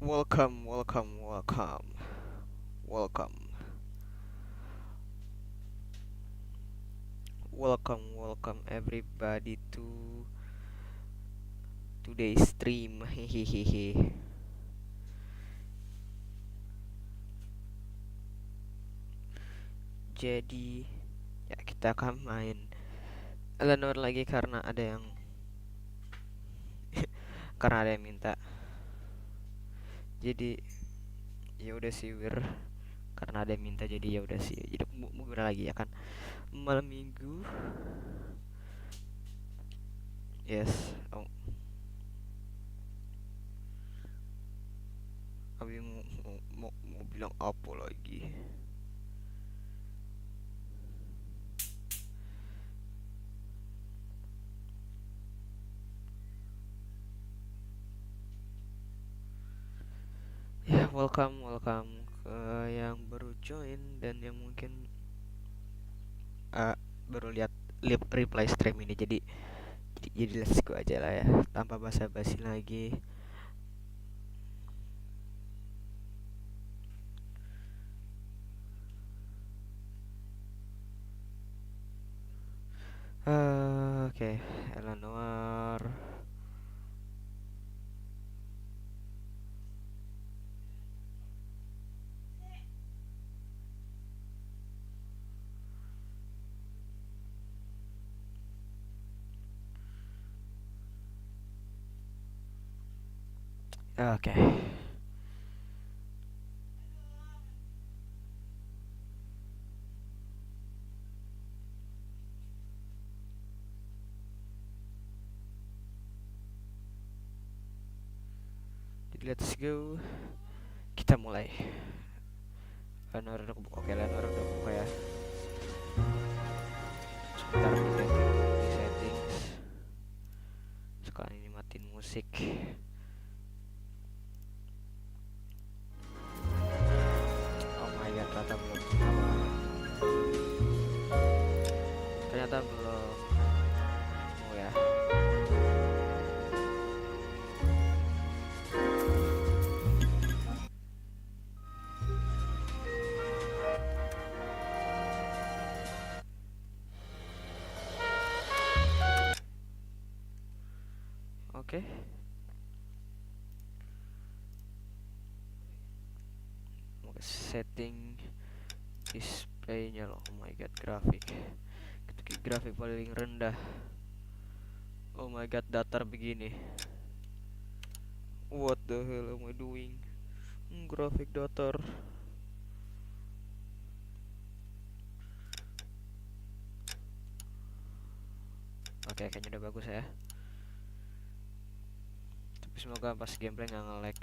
Welcome, welcome, welcome, welcome, welcome everybody to today's stream. Hehehe. Jadi ya kita akan main L.A NOIRE lagi karena ada yang minta. Jadi ya udah sih karena ada yang minta, jadi ya udah sih. Jadi mau gimana lagi ya kan, malam minggu. Yes. Oh, Abi mau bilang apa lagi? Ya, welcome ke yang baru join dan yang mungkin baru lihat reply stream ini. Jadi let's go aja lah ya, tanpa basa-basi lagi. Oke, L.A NOIRE. Oke. Jadi let's go. Kita mulai. L.A NOIRE udah kebuka. Oke, L.A NOIRE udah buka ya. Sebentar di settings. Sekarang ini matiin musik. Oh my god, ternyata belum. Ternyata belum. Oh ya. Oke. Setting displaynya loh. Oh my god, grafik paling rendah. Oh my god, datar begini. What the hell am I doing? Grafik datar. Oke, kayaknya udah bagus ya. Tapi semoga pas gameplay nggak nge-lag.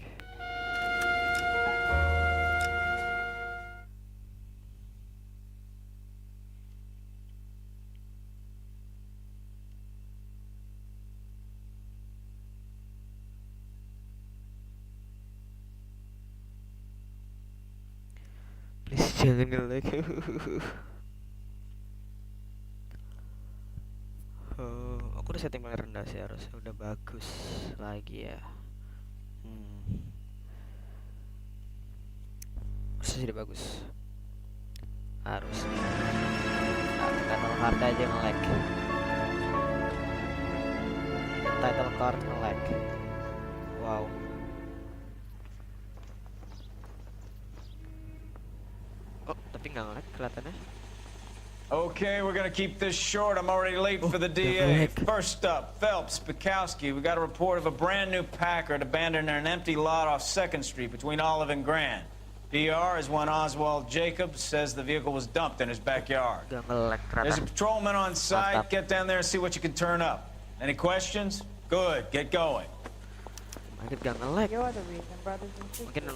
Please jangan nge-lag. Aku udah setting paling rendah sih, harusnya udah bagus lagi ya. Harusnya sudah bagus. Harusnya. Title card aja nge-lag. Title card nge-lag. Wow. Oh, tapi nggak nge-lag kelihatannya. Okay, we're gonna keep this short. I'm already late for the DA. First up, Phelps, Bukowski. We got a report of a brand new Packard abandoned in an empty lot off 2nd Street between Olive and Grand. PR is one Oswald Jacobs says the vehicle was dumped in his backyard. There's a patrolman on site. Get down there and see what you can turn up. Any questions? Good, get going. You're the reason brothers and sisters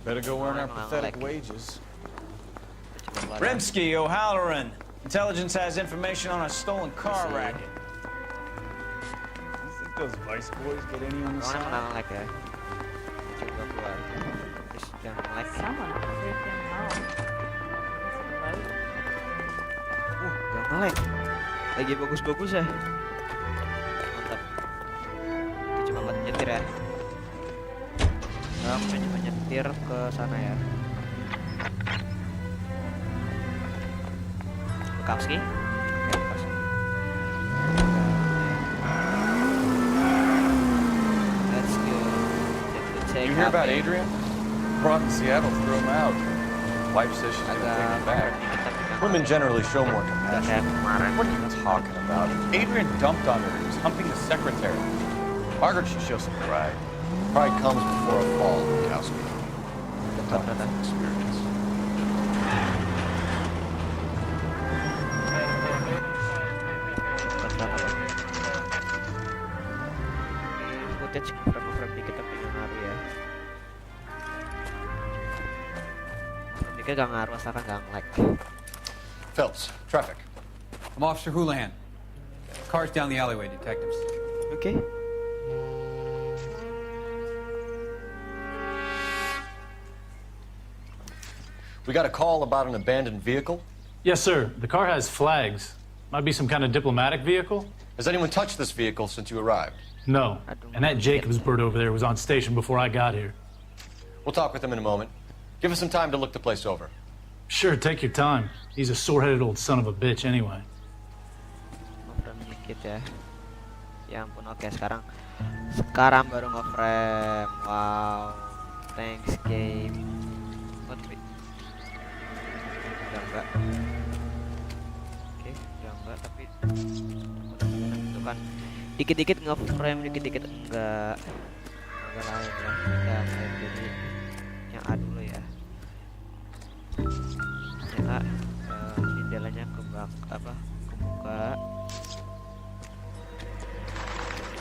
Better go earn our pathetic wages. Rimsky, O'Halloran. Intelligence has information on a stolen car racket. You think those Vice boys get any on the side? Someone freaking home. Gak nge-lag. Lagi bagus-bagus ya. Mantap. Itu cuma buat nyetir ya. Aku coba nyetir ke sana ya. Bekowski. Oke, Bekowski. Let's go. You hear about Adrian? Brock in Seattle threw him out. Wife says she's gonna take him back. Women generally show more compassion. What are you talking about? Adrian dumped on her. He was humping the secretary. Margaret should show some pride. Pride comes before a fall, Kowski. Experience. Footage frame dikit tapi nggak ngaruh ya. Dikit gak ngaruh asalkan gak nge-lag. Phelps, traffic. I'm Officer Houlihan. Car's down the alleyway, detectives. Oke. We got a call about an abandoned vehicle. Yes, sir. The car has flags. Might be some kind of diplomatic vehicle? Has anyone touched this vehicle since you arrived? No. And that Jacobs bird over there was on station before I got here. We'll talk with him in a moment. Give us some time to look the place over. Sure, take your time. He's a sore-headed old son of a bitch anyway. Nge-frame dikit ya. Ya ampun, oke sekarang baru nge-frame. Wow. Thanks game. Oh, tapi udah enggak. Oke, udah enggak tapi itu kan dikit-dikit nge-frame, dikit-dikit enggak. Enggak lain ya. Kita mulai dari yang A dulu ya. Yang A, jendelanya kebuka.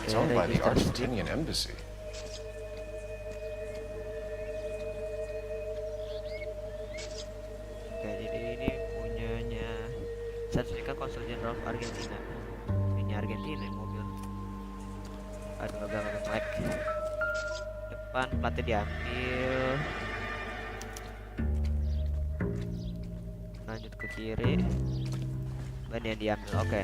It's owned by the Argentinian embassy. Oke, jadi ini punyanya sertifikat konsul jenderal Argentina. Ini Argentina ini mobil. Aduh, agak lag. Depan platnya diambil. Lanjut ke kiri. Ban yang diambil. Oke.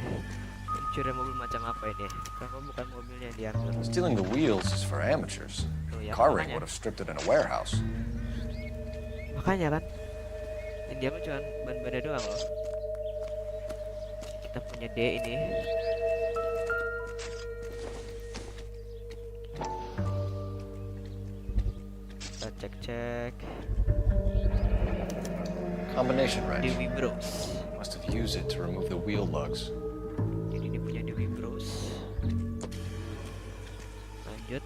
Pencurian mobil macam apa ini? Kenapa bukan mobilnya yang diambil? Stealing the wheels is for amateurs. Tuh, ya, Car ring makanya. would have stripped it in a warehouse. Makanya kan. Yang diambil cuma ban-bannya doang loh. Kita punya D ini. Kita cek-cek. Combination wrench. Dewi Bros. Must have used it to remove the wheel lugs. Jadi ini punya Dewi Bros. Lanjut.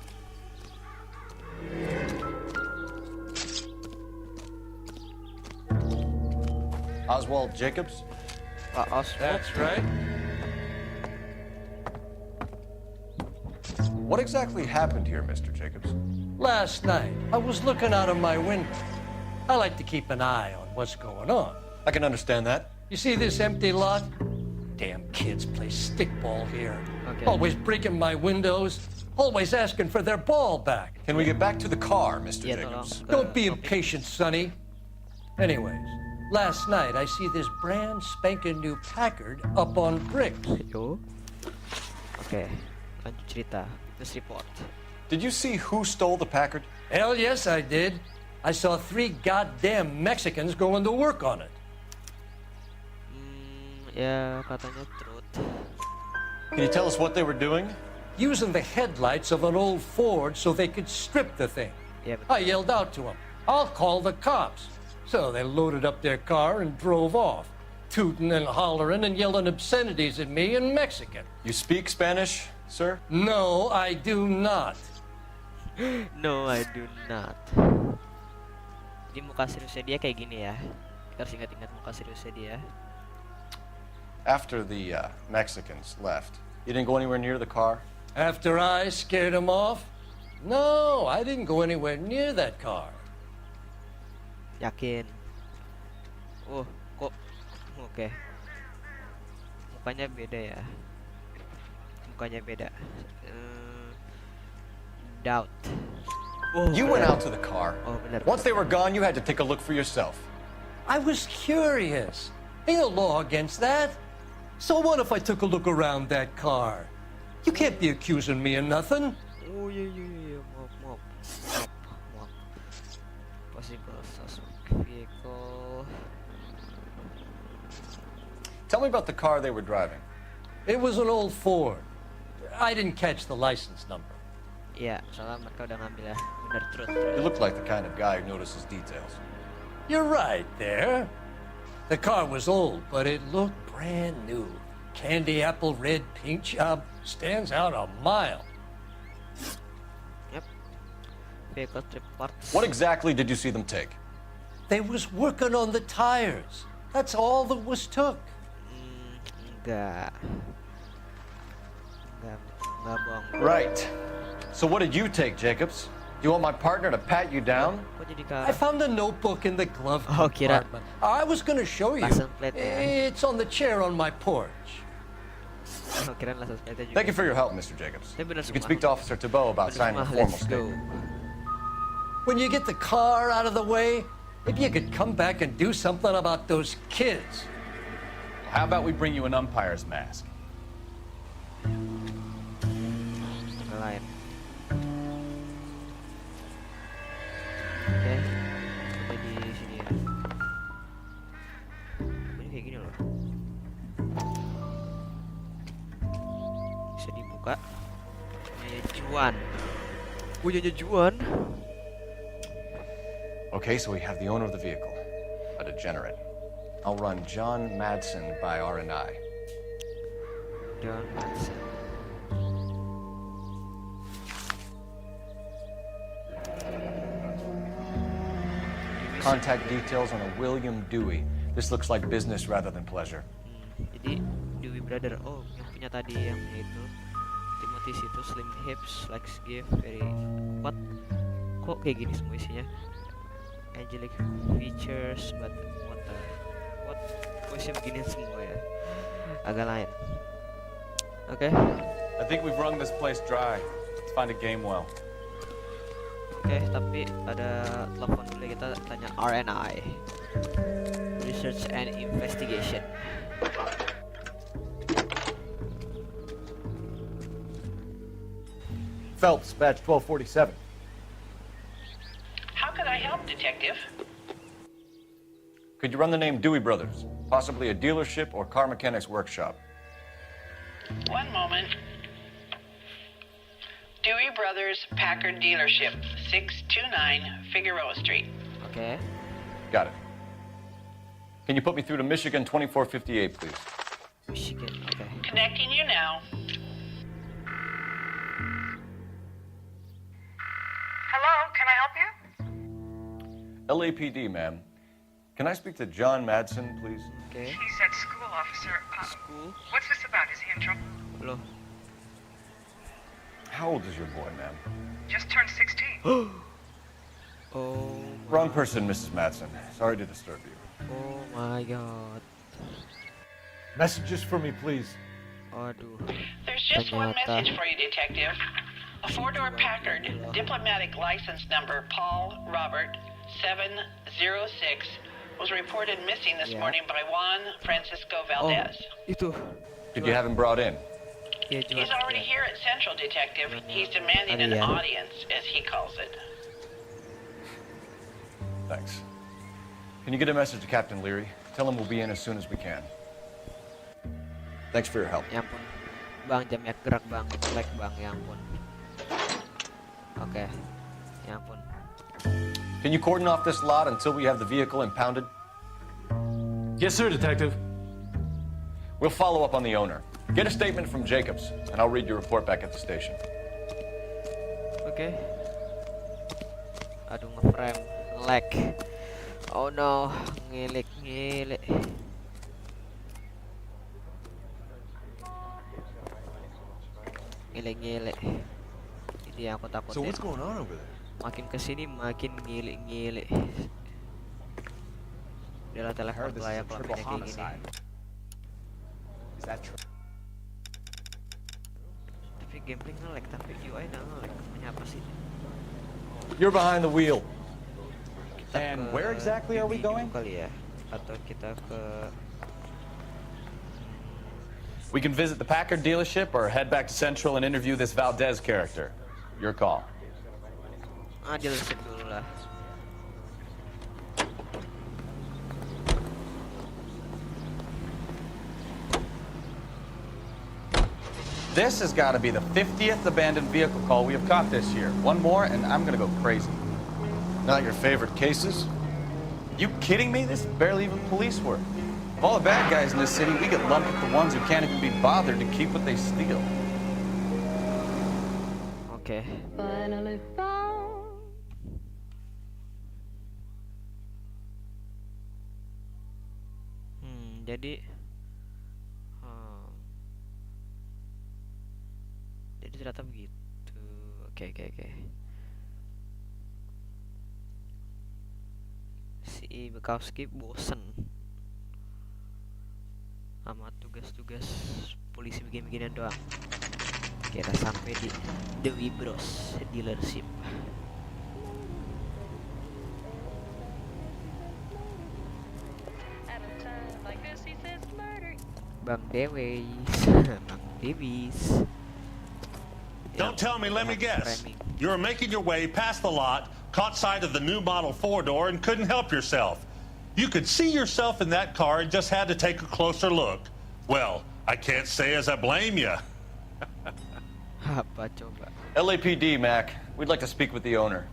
Oswald Jacobs? Pak Oswald. That's right. What exactly happened here, Mr. Jacobs? Last night, I was looking out of my window. I like to keep an eye on what's going on. I can understand that. You see this empty lot? Damn kids play stickball here. Okay. Always breaking my windows, always asking for their ball back. Can we get back to the car, Mr. Iya, Jacobs? tolong. Don't be Oke. impatient, Sonny. Anyways, last night I see this brand spanking new Packard up on bricks. Yo. Oke. Lanjut cerita. This report. Did you see who stole the Packard? Hell yes, I did. I saw 3 goddamn Mexicans going to work on it. Ya katanya truth. Can you tell us what they were doing? Using the headlights of an old Ford so they could strip the thing. Ya betul. I yelled out to them, "I'll call the cops." So they loaded up their car and drove off, tooting and hollering and yelling obscenities at me in Mexican. You speak Spanish, sir? No, I do not. No, I do not. Jadi muka seriusnya dia kayak gini ya. Kita harus ingat-ingat muka seriusnya dia. After the Mexicans left, you didn't go anywhere near the car? After I scared them off? No, I didn't go anywhere near that car. Yakin. Oh, kok oke. Mukanya beda ya. Mukanya beda. Doubt. Oh, You went out to the car. Oh, benar. Once they were gone, you had to take a look for yourself. I was curious. Ain't no law against that. So what if I took a look around that car? You can't be accusing me of nothing. Oh iya. Maaf. Visible suspect vehicle. Tell me about the car they were driving. It was an old Ford. I didn't catch the license number. Iya, soalnya mereka udah ngambil ya. Bener, truth. You look like the kind of guy who notices details. You're right there. The car was old, but it looked brand new. Candy apple red paint job stands out a mile. Yep. Vehicle trip parts. What exactly did you see them take? They was working on the tires. That's all that was took. Enggak. Enggak bohong. Right. So what did you take, Jacobs? Do you want my partner to pat you down? Kok jadi I found a notebook in the glove Oh, kira. compartment. I was going to show you. License plate ya. It's on the chair on my porch. Oh, kirain license plate juga. Thank you for your help, Mr. Jacobs. Tapi bener You can semua. speak to Officer Thibault about Bener signing a semua, formal let's go. statement. When you get the car out of the way, maybe you could come back and do something about those kids. How about we bring you an umpire's mask? Yang lain. Oke. Kita di sini ya. Ini kayak gini loh. Bisa dibuka. Punya Juan. Punya Juan. Okay, so we have the owner of the vehicle, a degenerate. I'll run John Madsen by R&I. John Madsen. Contact details on a William Dewey. This looks like business rather than pleasure. Jadi Dewey Brother. Oh, yang punya tadi yang itu. Timothy itu slim hips, likes gift, very what? Kok kayak gini semua isinya? Angelic features, but what? Kok isinya begini semua ya? Agak lain. Oke. I think we've wrung this place dry. Let's find a game well. Oke, tapi ada telepon dulu, kita tanya R&I. Research and Investigation. Phelps, badge 1247. How can I help, Detective? Could you run the name Dewey Brothers? Possibly a dealership or car mechanics workshop. One moment. Dewey Brothers Packard Dealership, 629 Figueroa Street. Oke. Got it. Can you put me through to Michigan 2458, please? Michigan. Oke. Connecting you now. Hello, can I help you? LAPD, ma'am. Can I speak to John Madsen, please? Oke. He's at school, officer. School. What's this about? Is he in trouble? Loh. How old is your boy, ma'am? Just turned 16. Oh. Wrong person, Mrs. Madsen. Sorry to disturb you. Oh my god. Messages for me, please. Aduh. There's just one Ternyata. message for you, Detective. A four-door Packard, diplomatic license number Paul Robert 706, was reported missing this Yeah. morning by Juan Francisco Oh, Valdez. itu. Did you have him brought in? Iya, He's Juan. already here at Central, Detective. He's demanding Ada an ya. audience, as he calls it. Thanks. Can you get a message to Captain Leary? Tell him we'll be in as soon as we can. Thanks for your help. Ya ampun. Bang, jamnya gerak bang. Lag bang, ya ampun. Oke. Ya ampun. Can you cordon off this lot until we have the vehicle impounded? Yes, sir, Detective. We'll follow up on the owner. Get a statement from Jacobs, and I'll read your report back at the station. Oke. Aduh, nge-frame. Lag. Oh no. Ngilik. Ngilik. Ini yang aku takutin. So what's going on over there? Makin kesini makin ngilik. Udah lah, telepon lah ya kalau mainnya kayak gini. Is that true? Tapi gameplay nge-lag, tapi UI nggak nge-lag. Namanya apa sih? You're behind the wheel. Kita And ke where exactly are we BB going? kali ya? Atau kita ke... We can visit the Packard dealership or head back to Central and interview this Valdez character. Your call. Dealership dulu lah. This has got to be the 50th abandoned vehicle call we have caught this year. One more, and I'm going to go crazy. Not your favorite cases? You kidding me? This is barely even police work. Of all the bad guys in this city, we get lumped with the ones who can't even be bothered to keep what they steal. Oke. Jadi jadi ternyata begitu. Oke. Si Bekowski bosen sama tugas-tugas polisi begini-beginian doang. Kita sampai di Dewi Bros dealership. Bang Dewis, Bang Davis. Don't tell me, let me guess. You were making your way past the lot, caught sight of the new model 4-door, and couldn't help yourself. You could see yourself in that car and just had to take a closer look. Well, I can't say as I blame you. Apa coba? LAPD, Mac. We'd like to speak with the owner.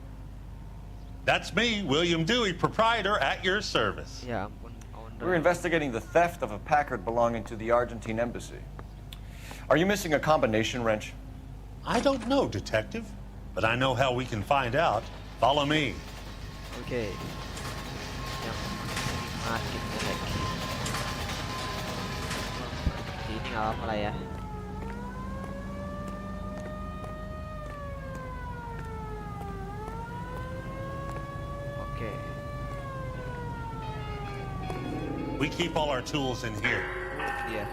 That's me, William Dewey, proprietor, at your service. Ya ampun, owner. We're investigating the theft of a Packard belonging to the Argentine embassy. Are you missing a combination wrench? I don't know, Detective, but I know how we can find out. Follow me. Oke. Yang makin jelek. Seperti ini nggak apa-apa lah ya. Oke. We keep all our tools in here. Iya.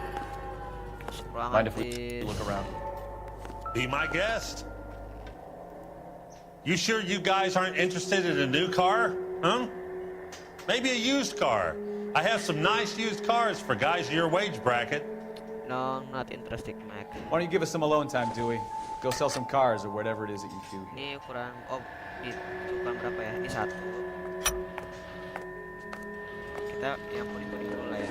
Mind if we look around? Be my guest. You sure you guys aren't interested in a new car? Huh? Maybe a used car. I have some nice used cars for guys in your wage bracket. No, not interested, Mac. Why don't you give us some alone time, Dewey? Go sell some cars or whatever it is that you do. Ini ukuran, di ukuran berapa ya? Ini 1. Kita yang body dulu lah ya.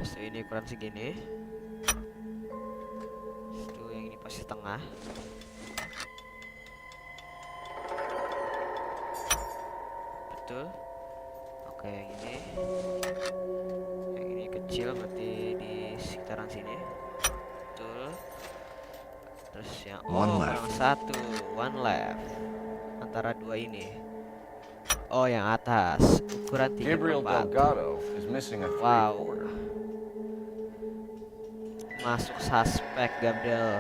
So ini ukuran segini. Itu yang ini pasti setengah. Betul. Oke, yang ini. Yang ini kecil berarti di sekitaran sini. Betul. Terus yang kurang 1, one left. Antara dua ini. Oh, yang atas ukuran 34. Gabriel Delgado is missing a 3/4. Wow. Masuk suspek Gabriel.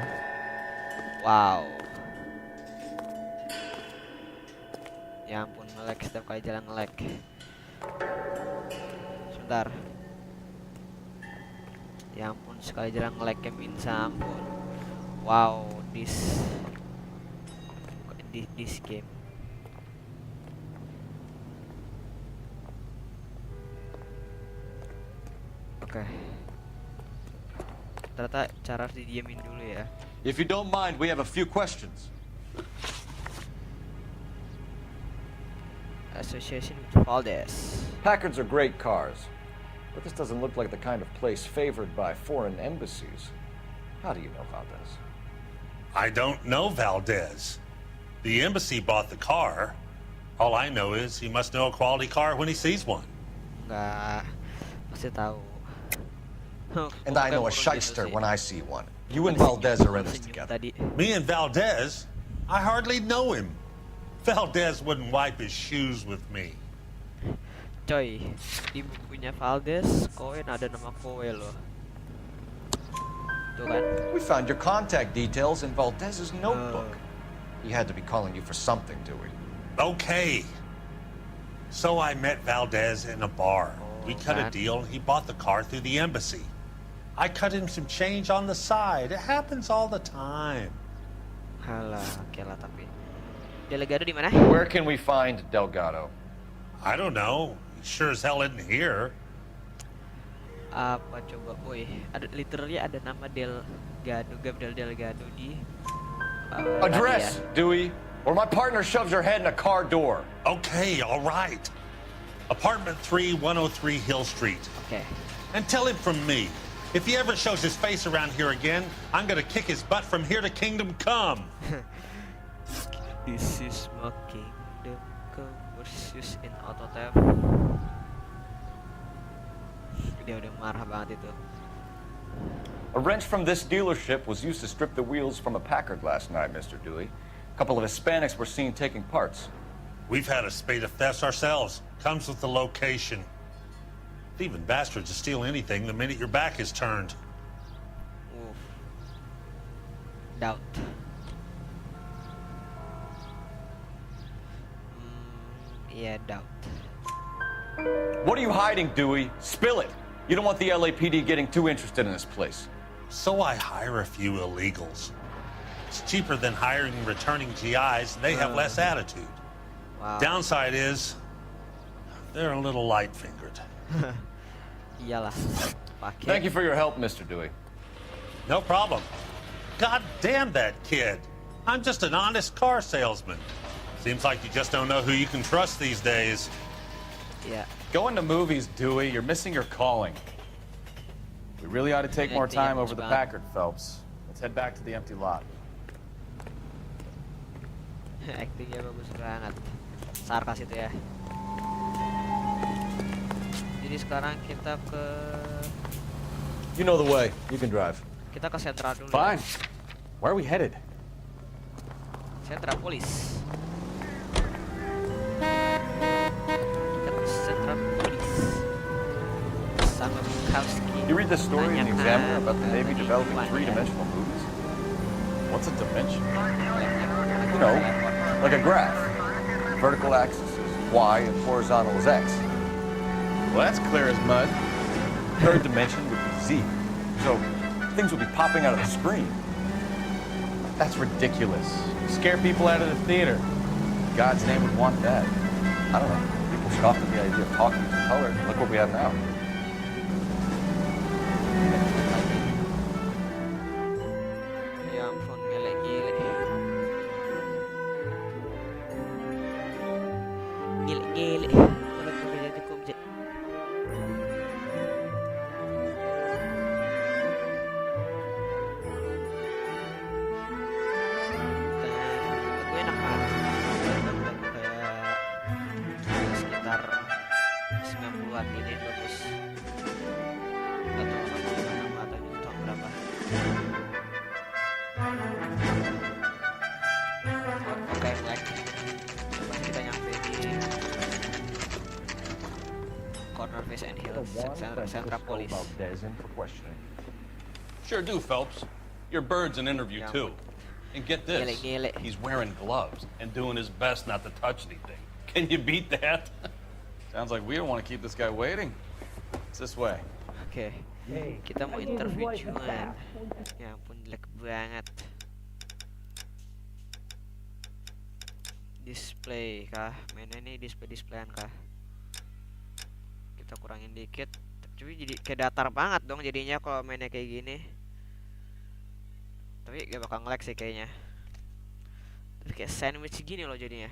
Wow. Ya ampun, nge-lag setiap kali jalan nge-lag. Sebentar. Ya ampun, sekali jalan nge-lag minta ampun. Wow, this game. Oke. Ternyata cara harus didiamin dulu ya. If you don't mind, we have a few questions. Association with Valdez. Packards are great cars, but this doesn't look like the kind of place favored by foreign embassies. How do you know Valdez? I don't know Valdez. The embassy bought the car. All I know is he must know a quality car when he sees one. Enggak, pasti tahu. And I know a shyster when I see one. You and Valdez are in this together. Me and Valdez? I hardly know him. Valdez wouldn't wipe his shoes with me. Coy, di bukunya Valdez, koin ada nama kowe loh. Tuh kan? We found your contact details in Valdez's notebook. He had to be calling you for something, Dewey. Okay. So I met Valdez in a bar. We cut a deal and he bought the car through the embassy. I cut him some change on the side. It happens all the time. Halah, oke lah tapi. Delgado di mana? Where can we find Delgado? I don't know. He sure as hell isn't here. Apa coba, boy? Ada literally ada nama Delgado, Gabriel Delgado di address, Dewey, or my partner shoves your head in a car door. Okay, all right. Apartment 3, 103 Hill Street. Okay. And tell him from me, If he ever shows his face around here again, I'm gonna kick his butt from here to Kingdom Come. This is my Kingdom Come versus in auto theft. Dia udah marah banget itu. A wrench from this dealership was used to strip the wheels from a Packard last night, Mr. Dewey. A couple of Hispanics were seen taking parts. We've had a spate of thefts ourselves. Comes with the location. Thieving bastards to steal anything the minute your back is turned. Oof. Doubt. Yeah, doubt. What are you hiding, Dewey? Spill it. You don't want the LAPD getting too interested in this place. So I hire a few illegals. It's cheaper than hiring returning GIs. They have less attitude. Wow. Downside is, they're a little light-fingered. Iyalah. Pakai. Thank you for your help, Mr. Dewey. No problem. God damn that kid. I'm just an honest car salesman. Seems like you just don't know who you can trust these days. Yeah. Going to movies, Dewey, you're missing your calling. We really ought to take more time over the Packard, Phelps. Let's head back to the empty lot. Aktingnya bagus banget. Sarkas itu ya. Jadi sekarang kita ke... You know the way. You can drive. Kita ke sentra dulu. Fine. Where are we headed? Sentra polis. Kita ke sentra polis. Sama Bukowski. You read this story in the Examiner about the Navy developing three-dimensional movies? What's a dimension? You know, like a graph. Vertical axis is Y and horizontal is X. Well, that's clear as mud. Third dimension would be Z. So things would be popping out of the screen. That's ridiculous. Scare people out of the theater. God's name would want that. I don't know. People scoffed at the idea of talking in color. Look what we have now. Ya ampun, gile-gile. Gile-gile. Udah jadi kumje. Gue enak banget. Kayak sekitar 90-an ini bagus. Gak tau nama atau itu tahun berapa. Oke, like. Coba kita nyampe di Corner Face and Hill Centra Police. Sure do, Phelps. Your bird's an interview too. And get this, he's wearing gloves and doing his best not to touch anything. Can you beat that? Sounds like we don't want to keep this guy waiting. It's this way. Oke, kita mau interview Juan. Ya ampun, jelek banget. Display kah? Mainnya ini displayan kah? Kita kurangin dikit. Tapi jadi kayak datar banget dong jadinya kalau mainnya kayak gini. Tapi gak bakal nge-lag sih kayaknya. Tapi kayak sandwich gini loh jadinya.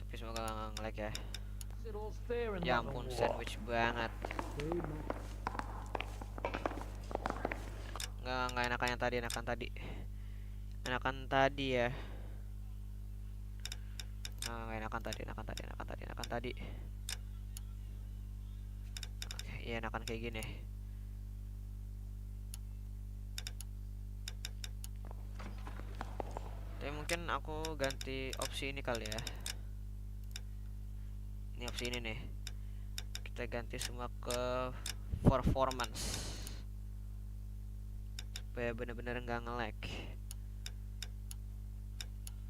Tapi semoga gak nge-lag ya. Ya ampun, sandwich banget. Nggak enakan yang tadi, enakan tadi ya. Nggak enakan tadi. Oke, iya enakan kayak gini. Tapi mungkin aku ganti opsi ini kali ya. Ini opsi ini nih. Kita ganti semua ke performance supaya bener-bener nggak nge-lag.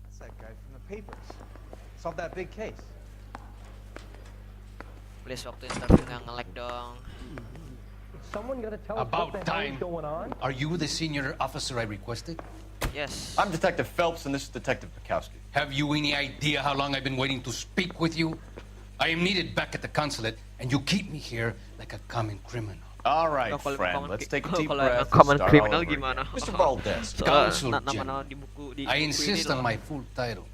That's that guy from the papers. Solved that big case. Please waktu interview nggak nge-lag dong. Someone gotta tell us About what the hell time. is going on? Are you the senior officer I requested? Yes. I'm Detective Phelps, and this is Detective Bukowski. Have you any idea how long I've been waiting to speak with you? I am needed back at the consulate, and you keep me here like a common criminal. All right, Oh, kalau friend. common Let's cri- take a oh, deep kalau breath emang and common start all criminal over gimana? again. Mr. Valdez, Counsel Nama General. di buku di I buku insist ini on loh. my full title.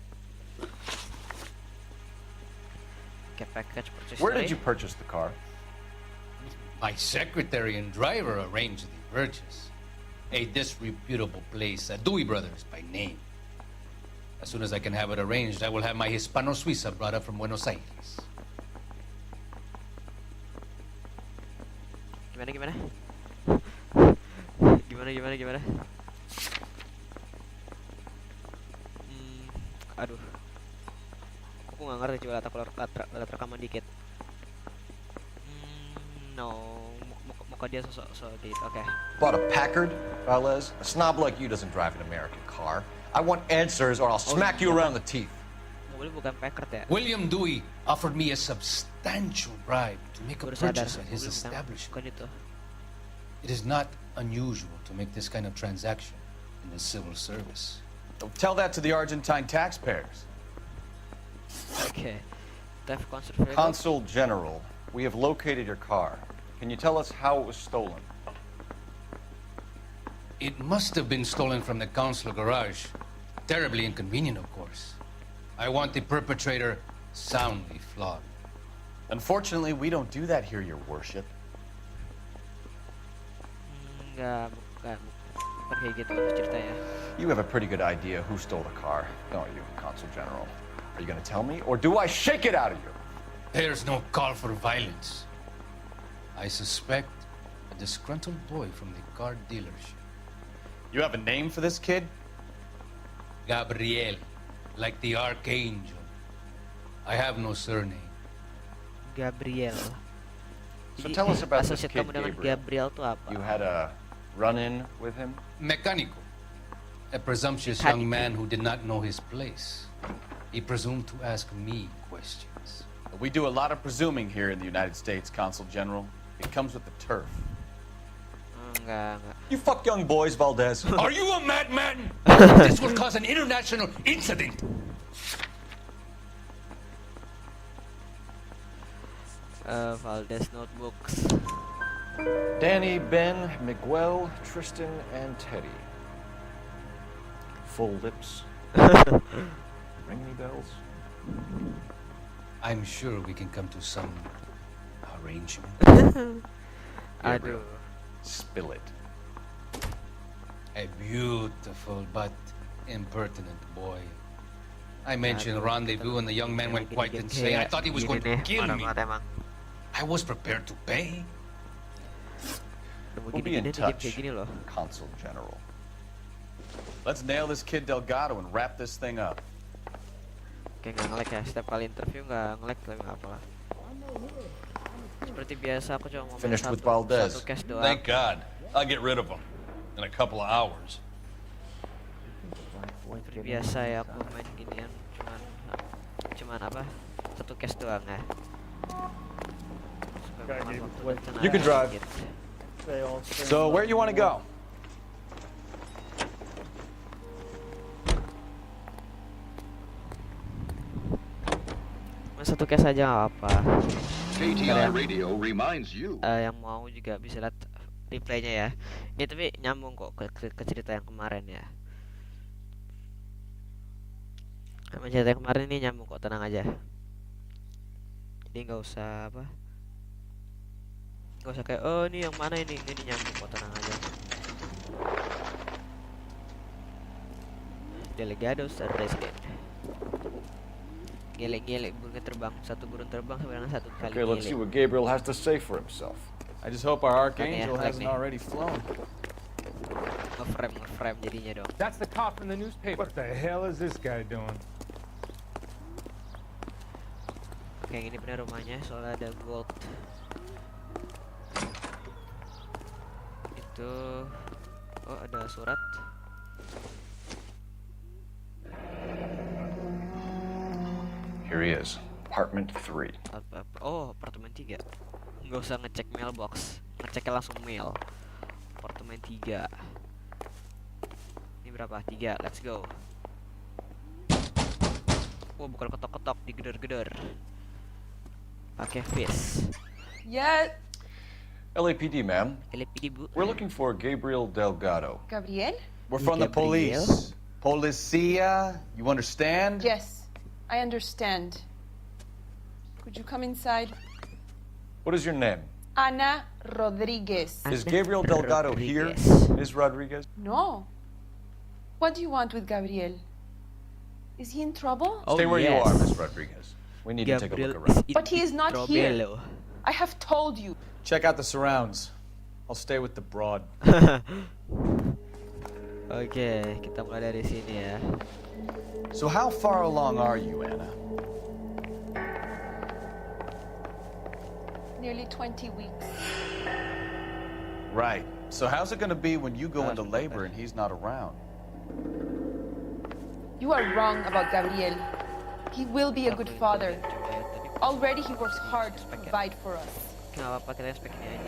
Okay, package purchase. Where did you purchase the car? My secretary and driver arranged the purchase. A disreputable place, Dewey Brothers by name. As soon as I can have it arranged, I will have my Hispano Suiza brought up from Buenos Aires. Gimana? Gimana? Aduh. Aku nggak ngerti, coba lihat rekaman dikit. No, muka dia sosok date. Oke. Bought a Packard, Valdez? A snob like you doesn't drive an American car. I want answers or I'll smack you around the teeth. Mobilnya bukan Packard ya? William Dewey offered me a substantial bribe to make a Baru sadar, purchase at his mobil establishment. bukan itu. It is not unusual to make this kind of transaction in the civil service. Tell that to the Argentine taxpayers. Oke. Theft concealed vehicle. Consul General, we have located your car. Can you tell us how it was stolen? It must have been stolen from the consular garage. Terribly inconvenient, of course. I want the perpetrator soundly flogged. Unfortunately, we don't do that here, Your Worship. Bukan kayak gitu ceritanya. You have a pretty good idea who stole the car, don't you, Consul General? Are you going to tell me, or do I shake it out of you? There's no call for violence. I suspect a disgruntled boy from the car dealership. You have a name for this kid? Gabriel, like the archangel. I have no surname. Gabriel. So Jadi, tell us about this asosiat kid, kamu dengan Gabriel. Gabriel tuh apa? You had a run-in with him? Mecánico. A presumptuous young man who did not know his place. He presumed to ask me questions. We do a lot of presuming here in the United States, Consul General. It comes with the turf. Enggak. You fuck young boys, Valdez. Are you a madman? This will cause an international incident. Valdez notebooks. Danny, Ben, Miguel, Tristan, and Teddy. Full lips. Ring any bells? I'm sure we can come to some arrangement. Aduh. Spill it. A beautiful but impertinent boy. I mentioned rendezvous and the young man went quite insane. I thought he was going to kill me. I was prepared to pay. We'll be in touch, Consul General. Let's nail this kid Delgado and wrap this thing up. Kayak nggak nge-lag ya, setiap kali interview nggak nge-lag, tapi nggak apalah. Seperti biasa aku cuma mau main Finished with Valdez. satu cash doang. Thank God. I'll get rid of him in a couple of hours. Seperti biasa ya aku main ginian, cuman apa? Satu cash doang ya. Supaya memakan waktu dan tenaga You can drive. dikit. So, where you want to go? Satu cash aja nggak apa. KTI Radio reminds you. Yang mau juga bisa lihat replaynya ya. Ini tapi nyambung kok ke cerita yang kemarin ya. Sama cerita yang kemarin ini nyambung kok, tenang aja. Jadi nggak usah apa. Nggak usah kayak oh ini yang mana ini nyambung kok, tenang aja. Delegados Resident. Gelek-gelek burung terbang, satu burung terbang sama dengan satu kali Okay, let's see what Gabriel has to say for himself. I just hope our archangel like hasn't me. already flown. Ngeframe jadinya dong. That's the cop from the newspaper. What the hell is this guy doing? Oke, ini benar rumahnya, soalnya ada gold. Itu oh ada surat. Here he is, apartment 3. Oh, apartemen 3. Nggak usah ngecek mailbox, ngeceknya langsung mail. Apartemen 3. Ini berapa? 3. Let's go. Oh, bukan ketok-ketok, digedor-gedor. Pakai fish. Ya, LAPD, ma'am. LAPD, Bu. We're looking for Gabriel Delgado. Gabriel? We're from the police. Policia, you understand? Yes, I understand. Could you come inside? What is your name? Ana Rodriguez. Is Gabriel Delgado here, Ms. Rodriguez? No. What do you want with Gabriel? Is he in trouble? Stay where you are, Ms. Rodriguez. We need to take a look around. But he is not here. I have told you. Check out the surrounds. I'll stay with the broad. Oke, kita mulai dari sini ya. So how far along are you, Anna? Nearly 20 weeks. Right. So how's it going to be when you go into labor and he's not around? You are wrong about Gabriel. He will be a good father. Already he works hard to provide for us.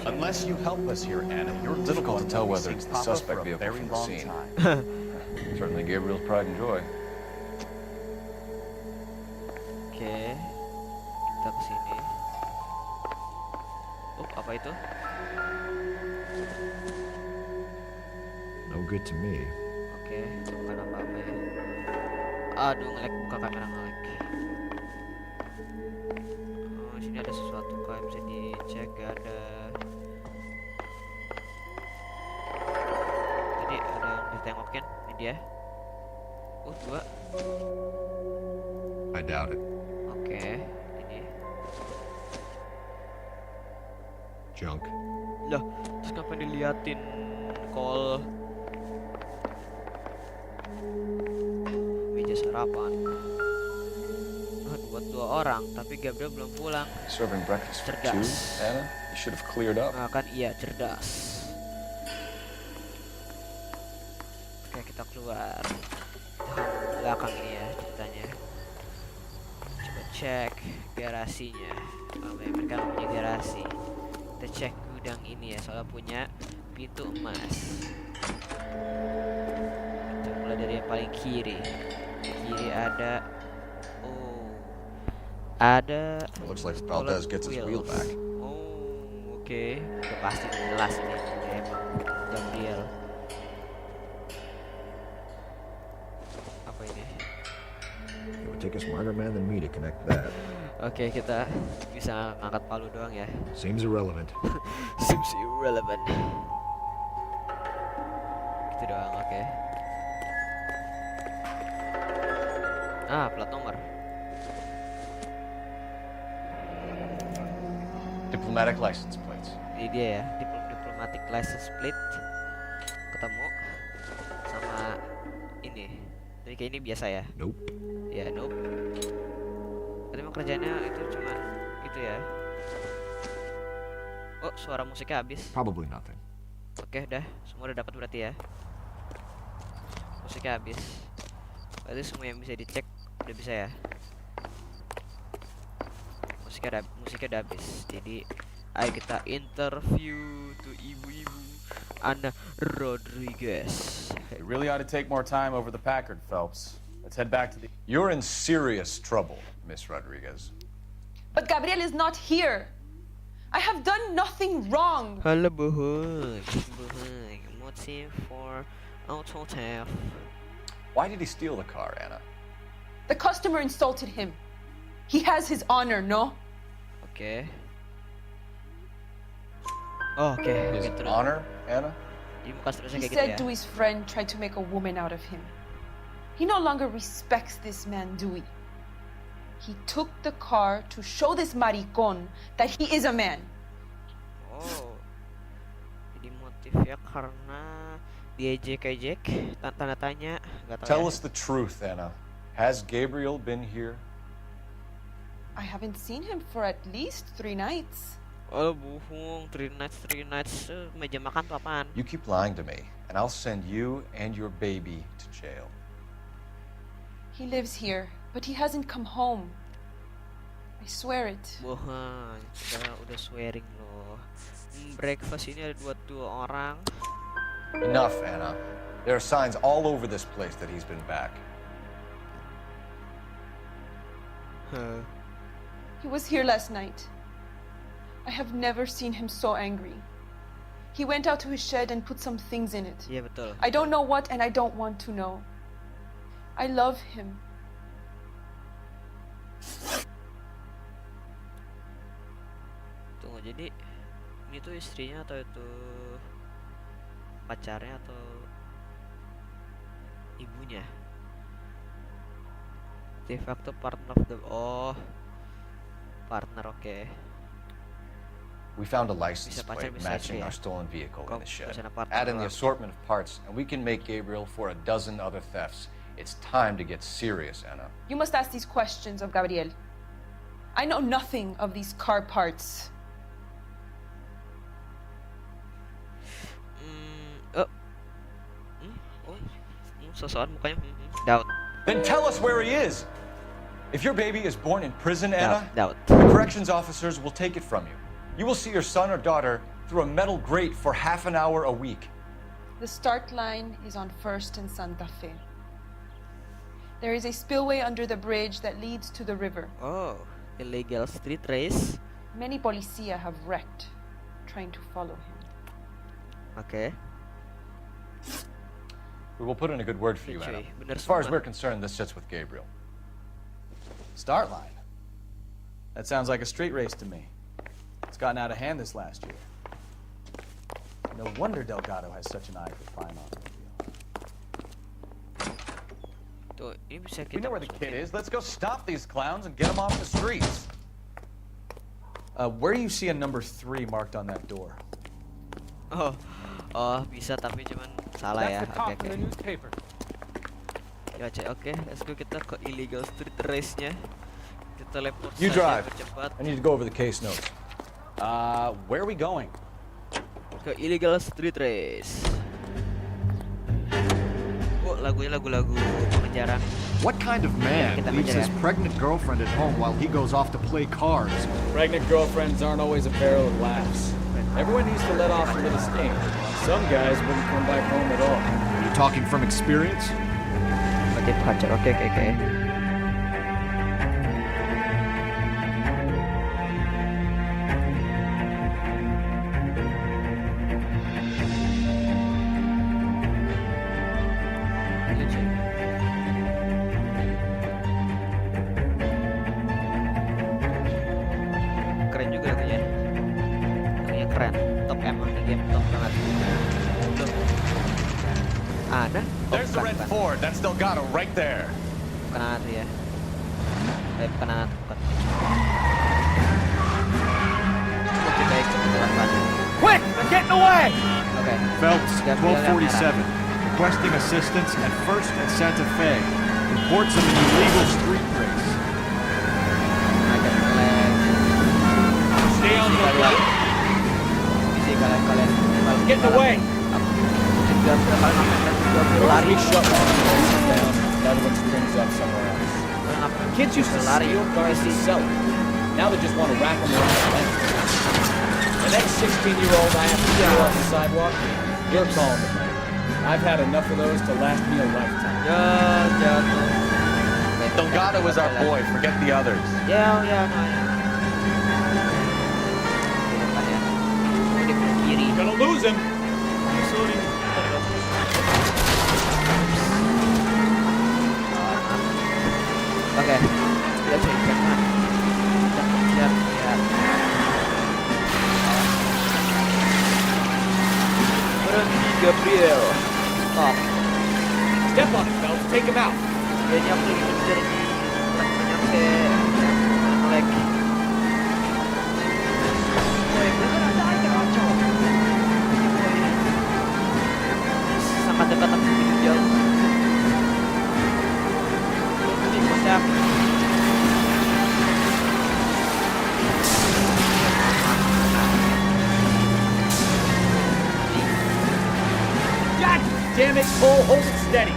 Unless you help us here, Anna, you're Difficult to tell whether it's the suspect vehicle from the scene. Certainly Gabriel's pride and joy. Oke, kita ke sini. Oh, apa itu? No good to me. Oke, itu bukan apa-apa ya. Aduh, nge-lag, buka kamera nge-lag. Oh, sini ada sesuatu kah yang bisa dicek? Gak ada. Tadi ada yang ditengokin, ini dia. Dua. I doubt it. Oke, ini. Junk. Lah, terus ngapain diliatin call? Meja sarapan. Buat 2 orang, tapi Gabriel belum pulang. Serving breakfast for 2, Cerdas. Anna? You should have cleared up. Nah, kan iya, cerdas. Oke, kita keluar. Belakang ini ya ceritanya. Coba cek garasinya. Oh, mereka punya garasi. Kita cek gudang ini ya, soalnya punya pintu emas. Kita mulai dari yang paling kiri. Kiri ada, ada. Looks like Valdez gets his wheel back. Oh, oke. Udah pasti jelas ini emang Gabriel. Apa ini? It would take a smarter man than me to connect that. Oke, kita bisa ngangkat palu doang ya. Seems irrelevant. Seems irrelevant. Gitu doang, oke. Plat nomor. Diplomatic license plates. Ini dia ya, diplomatic license plate. Ketemu sama ini. Jadi kayak ini biasa ya? Nope. Ya, nope. Tadi mau kerjanya itu cuman gitu ya. Oh, suara musiknya habis. Probably nothing. Oke, udah. Semua udah dapat berarti ya. Musiknya habis. Berarti semua yang bisa dicek udah bisa ya. Musiknya udah habis. Jadi ayo kita interview tuh ibu-ibu Ana Rodriguez. You really ought to take more time over the Packard, Phelps. Let's head back to the... You're in serious trouble, Miss Rodriguez. But Gabriel is not here. I have done nothing wrong. Halo bohong. Motive for auto theft. Why did he steal the car, Anna? The customer insulted him. He has his honor, no? Oke. Oke. His honor, Anna? He said Dewey's friend tried to make a woman out of him. He no longer respects this man, Dewey. He took the car to show this maricon that he is a man. Oh. Jadi motifnya karena diejek-ejek, tanda tanya, nggak tahu. Tell ya. us the truth, Anna. Has Gabriel been here? I haven't seen him for at least 3 nights. Oh, bohong. 3 nights. Meja makan tuh apaan? You keep lying to me, and I'll send you and your baby to jail. He lives here, but he hasn't come home. I swear it. Bohong. Udah swearing loh. Breakfast ini ada buat 2 orang. Enough, Anna. There are signs all over this place that he's been back. He was here last night. I have never seen him so angry. He went out to his shed and put some things in it. Iya betul. I don't know what and I don't want to know. I love him. Tunggu, jadi ini tuh istrinya atau itu pacarnya atau ibunya? De facto partner of the partner, oke. We found a license Bisa pacar, plate bisa matching istri ya. our stolen vehicle in the shed. Bisa partner Add in the doang. assortment of parts, and we can make Gabriel for a dozen other thefts. It's time to get serious, Anna. You must ask these questions of Gabriel. I know nothing of these car parts. Sosokan mukanya. Doubt. Then tell us where he is. If your baby is born in prison, Anna, doubt. the corrections officers will take it from you. You will see your son or daughter through a metal grate for half an hour a week. The start line is on 1st and Santa Fe. There is a spillway under the bridge that leads to the river. Oh, illegal street race. Many policia have wrecked trying to follow him. Okay. We will put in a good word for you, Anna. As far as we're concerned, this sits with Gabriel. Start line. That sounds like a street race to me. It's gotten out of hand this last year. No wonder Delgado has such an eye for fine automobile. We know where the kid is. Let's go stop these clowns and get them off the streets. Where do you see a number 3 marked on that door? Oh, bisa tapi cuman salah ya. Oke. Ya cek, oke. Let's go, kita ke illegal street race-nya. Kita teleport You saja drive. bercepat I need to go over the case notes. Where are we going? ke illegal street race. Oh, lagunya lagu-lagu pengejaran. What kind of man leaves his pregnant girlfriend at home while he goes off to play cards? Pregnant girlfriends aren't always a barrel of laughs. Everyone needs to let off a little steam. Some guys wouldn't come back home at all. Are you talking from experience? Oke, pacar. Oke. Keren juga lagunya. Lagunya keren. Top emang di game top banget. Tuh. Ada? There's the red Ford. That's Delgado right there. Bukan anak ya. Bukan anak. Kita ikut pelan-pelan. Quick! They're getting away! Okay. Phelps, 1247. Requesting assistance at 1st and Santa Fe. Reports of an illegal street race. Stay on the right. Bisa kalian Get away! lari. Shut down. That one springs up somewhere else. Kids used to steal cars to sell them. Now they just want to rack them around the fence. The next 16-year-old I have to steal off the sidewalk, you're calling it, man. I've had enough of those to last me a lifetime. Delgado is our boy. Forget the others. No. You're gonna lose him. Sorry. Oke, kita cek kan. Lihat. Berhenti Gabriel. Stop. Step on it, Phelps. Take him out. Dia nyampe ngejar di nyampe leg. Sangat dekat tapi begitu jauh. God damn it, Cole. Hold it steady.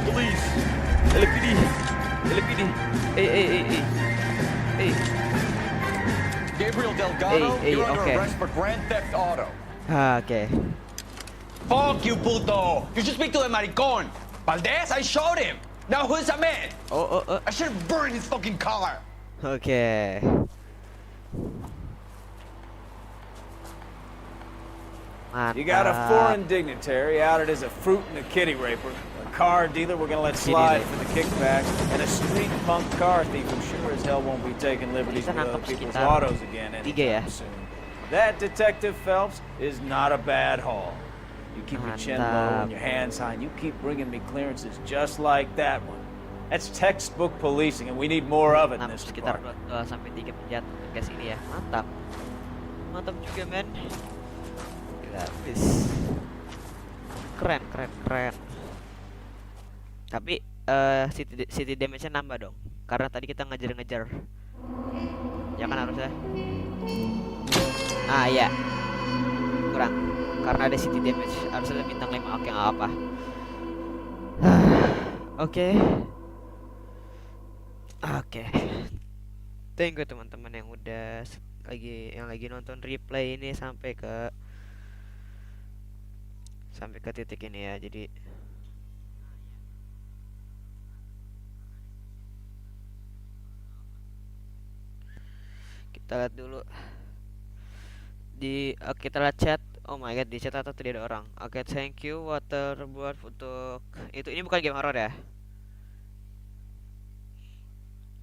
Police. LAPD. Hey. Gabriel Delgado, Hey, you're under okay. arrest for grand theft auto. Oke. Fuck you, puto! You should speak to the maricon. Valdez, I showed him. Now who's a man? I should have burned his fucking car. Oke. You got a foreign dignitary outed as a fruit and a kitty raper, a car dealer we're gonna let slide for the kickbacks, and a street punk car thief who sure as hell won't be taking liberties with other people's autos again anytime soon. That, Detective Phelps, is not a bad haul. You keep your chin low and your hands high, and you keep bringing me clearances just like that one. That's textbook policing, and we need more of it in this department. Sekitar 2 sampai 3 penjahat tugas ini ya. Mantap. Mantap juga, men. Habis. Keren. Tapi city damage-nya nambah dong. Karena tadi kita ngejar-ngejar. Ya kan harusnya. Ah iya. Kurang. Karena ada city damage. Harusnya bintang 5. Oke, enggak apa. Oke. Thank you teman-teman yang udah lagi nonton replay ini sampai ke titik ini ya. Jadi kita lihat dulu kita lihat chat. Oh my god, di chat atau tidak ada orang. Oke, thank you Waterboard untuk itu. Ini bukan game horror ya.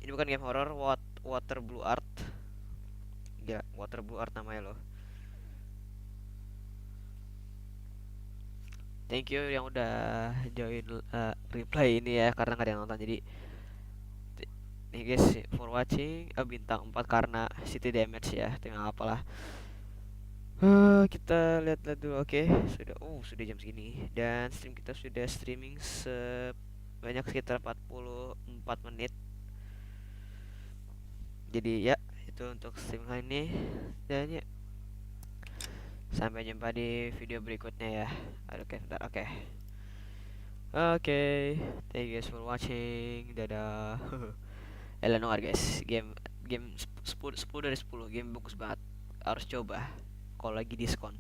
Ini bukan game horror. Water Blue Art. Gila, Water Blue Art namanya loh. Thank you yang udah join replay ini ya, karena nggak ada yang nonton. Jadi nih guys, for watching bintang 4 karena city damage ya. Tinggal apalah. Kita lihat dulu. Oke, sudah jam segini dan stream kita sudah streaming sebanyak sekitar 44 menit. Jadi ya, itu untuk stream kali ini. Dan ya, sampai jumpa di video berikutnya ya. Oke, thank you guys for watching. Dadah. L.A Noire guys, game 10 dari 10, game bagus banget, harus coba kalau lagi diskon.